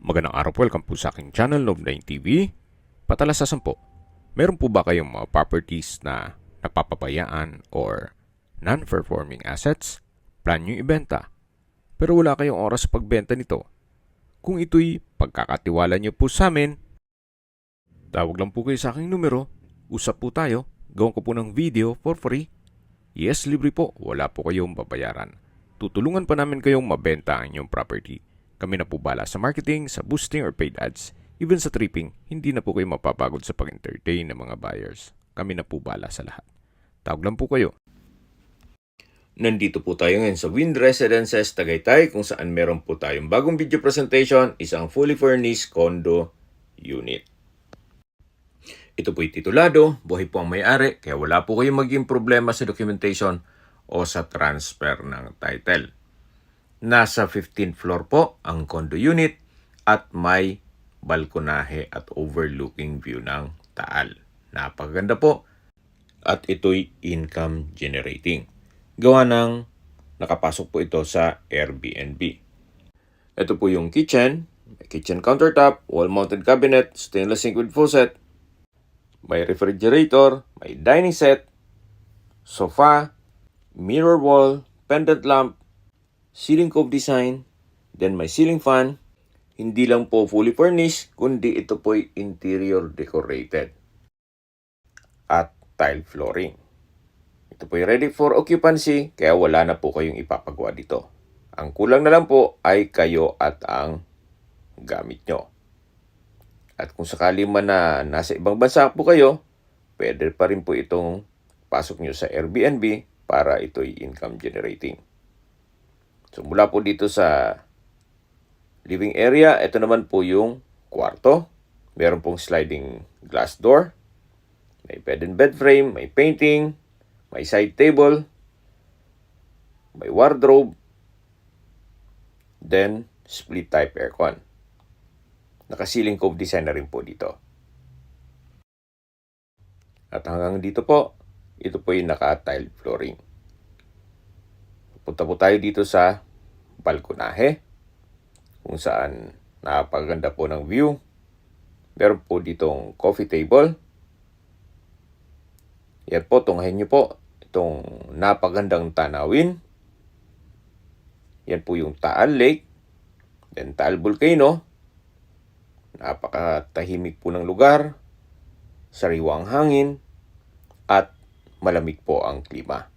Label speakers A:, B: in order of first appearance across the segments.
A: Magandang araw po, welcome po sa aking channel, Love9 TV. Patalasasan po, meron po ba kayong mga properties na napapabayaan or non-performing assets? Plan nyo ibenta, pero wala kayong oras sa pagbenta nito. Kung ito'y pagkakatiwala nyo po sa amin, tawag lang po kayo sa aking numero, usap po tayo, gawin ko po ng video for free. Yes, libre po, wala po kayong babayaran. Tutulungan pa namin kayong mabenta ang inyong property. Kami na po bala sa marketing, sa boosting or paid ads. Even sa tripping, hindi na po kayo mapapagod sa pag-entertain ng mga buyers. Kami na po bala sa lahat. Tawag lang po kayo. Nandito po tayo ngayon sa Wind Residences, Tagaytay, kung saan meron po tayong bagong video presentation, isang fully furnished condo unit. Ito po'y titulado, buhay po ang may-ari, kaya wala po kayong maging problema sa documentation o sa transfer ng title. Nasa 15th floor po ang condo unit at may balkonahe at overlooking view ng Taal. Napakaganda po at ito'y income generating. Gawa ng nakapasok po ito sa Airbnb. Ito po yung kitchen, may kitchen countertop, wall-mounted cabinet, stainless sink with faucet, may refrigerator, may dining set, sofa, mirror wall, pendant lamp, ceiling cove design, then may ceiling fan. Hindi lang po fully furnished, kundi ito po'y interior decorated at tile flooring. Ito po'y ready for occupancy, kaya wala na po kayong ipapagawa dito. Ang kulang na lang po ay kayo at ang gamit nyo. At kung sakali man na nasa ibang bansa po kayo, pwede pa rin po itong pasok nyo sa Airbnb para ito'y income generating. So mula po dito sa living area, ito naman po yung kwarto. Meron pong sliding glass door. May bed and bed frame, may painting, may side table, may wardrobe, then split type aircon. Naka-ceiling cove design na rin po dito. At hanggang dito po, ito po yung naka-tile flooring. Punta po tayo dito sa balkonahe, kung saan napakaganda po ng view. Meron po ditong coffee table. Yan po, tunghayin nyo po itong napagandang tanawin. Yan po yung Taal Lake, then Taal Volcano. Napakatahimik po ng lugar, sariwang hangin, at malamig po ang klima.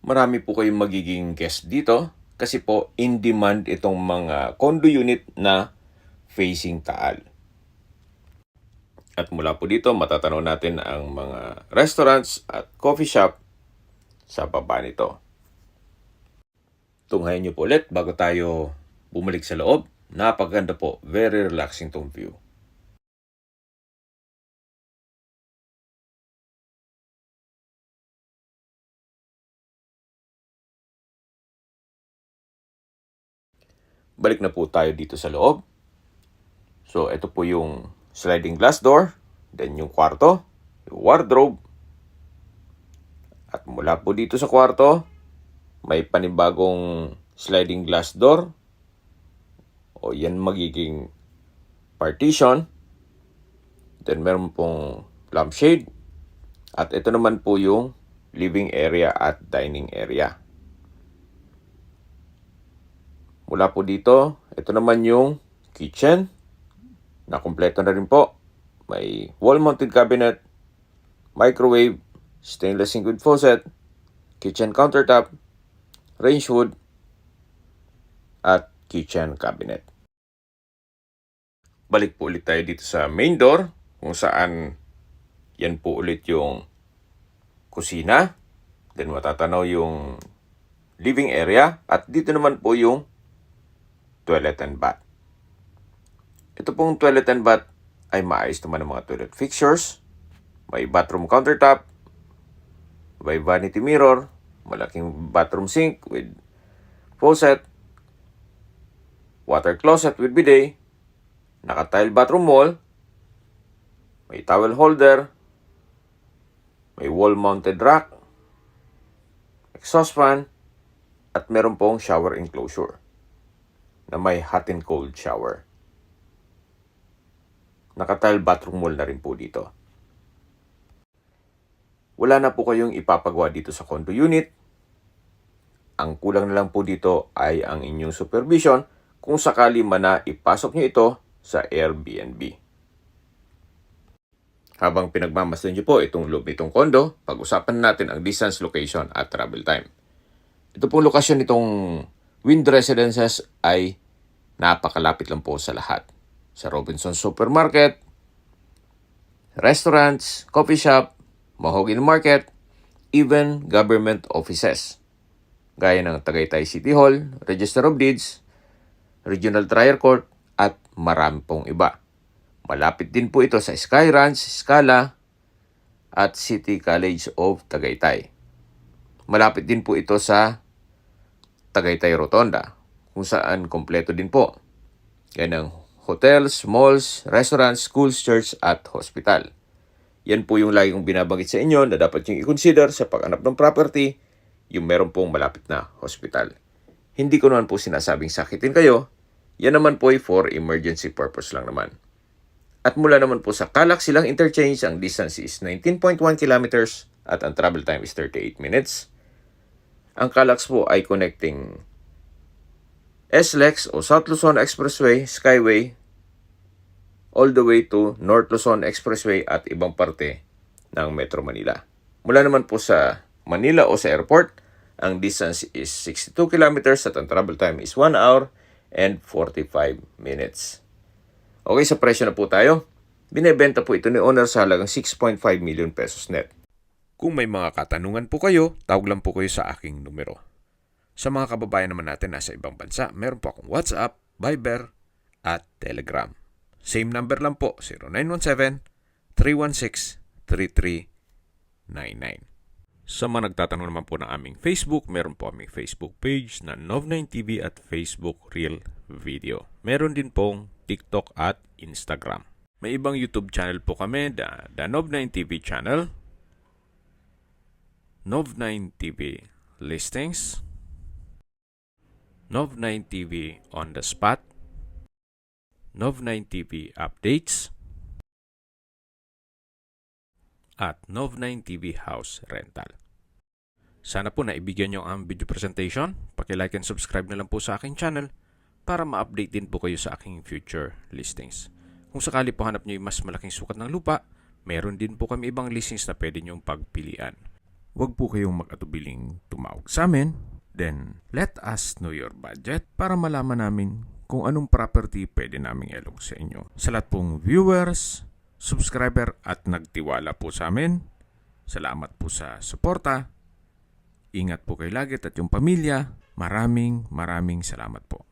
A: Marami po kayong magiging guest dito kasi po in demand itong mga condo unit na facing Taal. At mula po dito matatanaw natin ang mga restaurants at coffee shop sa baba nito. Tunghayin nyo po ulit bago tayo bumalik sa loob. Napaganda po, very relaxing tong view. Balik na po tayo dito sa loob. So, ito po yung sliding glass door. Then yung kwarto, yung wardrobe. At mula po dito sa kwarto, may panibagong sliding glass door. O yan magiging partition. Then meron pong lampshade. At ito naman po yung living area at dining area. Mula po dito, ito naman yung kitchen na kumpleto na rin po. May wall-mounted cabinet, microwave, stainless sink with faucet, kitchen countertop, range hood, at kitchen cabinet. Balik po ulit tayo dito sa main door kung saan yan po ulit yung kusina. Then matatanaw yung living area at dito naman po yung toilet and bath. Ito pong toilet and bath ay maayos naman ng mga toilet fixtures. May bathroom countertop, may vanity mirror, malaking bathroom sink with faucet, water closet with bidet, naka-tile bathroom wall, may towel holder, may wall-mounted rack, exhaust fan, at meron pong shower enclosure. na may hot and cold shower. Naka-tile bathroom wall na rin po dito. Wala na po kayong ipapagawa dito sa condo unit. Ang kulang na lang po dito ay ang inyong supervision kung sakali man na ipasok nyo ito sa Airbnb. Habang pinagmamasdan nyo po itong loob nitong condo, pag-usapan natin ang distance, location at travel time. Ito pong lokasyon nitong Wind Residences ay napakalapit lang po sa lahat. Sa Robinson Supermarket, restaurants, coffee shop, Mahogany Market, even government offices. Gaya ng Tagaytay City Hall, Register of Deeds, Regional Trial Court, at marami pong iba. Malapit din po ito sa Sky Ranch, Scala, at City College of Tagaytay. Malapit din po ito sa Tagaytay Rotonda, kung saan kompleto din po. Yan ang hotels, malls, restaurants, schools, church, at hospital. Yan po yung lagi kong binabanggit sa inyo na dapat yung i-consider sa pag-hanap ng property, yung meron pong malapit na hospital. Hindi ko naman po sinasabing sakitin kayo, yan naman po ay for emergency purpose lang naman. At mula naman po sa Calac Silang Interchange, ang distance is 19.1 kilometers at ang travel time is 38 minutes. Ang Calac po ay connecting SLEX o South Luzon Expressway, Skyway, all the way to North Luzon Expressway at ibang parte ng Metro Manila. Mula naman po sa Manila o sa airport, ang distance is 62 kilometers at ang travel time is 1 hour and 45 minutes. Okay, sa presyo na po tayo. Binebenta po ito ni owner sa halagang 6.5 million pesos net. Kung may mga katanungan po kayo, tawag lang po kayo sa aking numero. Sa mga kababayan naman natin nasa ibang bansa, meron po akong WhatsApp, Viber, at Telegram. Same number lang po, 0917-316-3399. Sa mga nagtatanong naman po ng aming Facebook, meron po aming Facebook page na Nov9TV at Facebook Real Video. Meron din pong TikTok at Instagram. May ibang YouTube channel po kami, the Nov9TV channel, Nov9TV Listings, Nov9TV On The Spot, Nov9TV Updates, at Nov9TV House Rental. Sana po naibigyan nyo ang video presentation. Paki-like and subscribe na lang po sa aking channel para ma-update din po kayo sa aking future listings. Kung sakali po hanap nyo yung mas malaking sukat ng lupa, meron din po kami ibang listings na pwede nyong pagpilian. Huwag po kayong mag-atubiling tumawag sa amin. Then, let us know your budget para malaman namin kung anong property pwede naming ilog sa inyo. Sa lahat pong viewers, subscriber at nagtiwala po sa amin, salamat po sa suporta. Ingat po kayo lagi at yung pamilya. Maraming salamat po.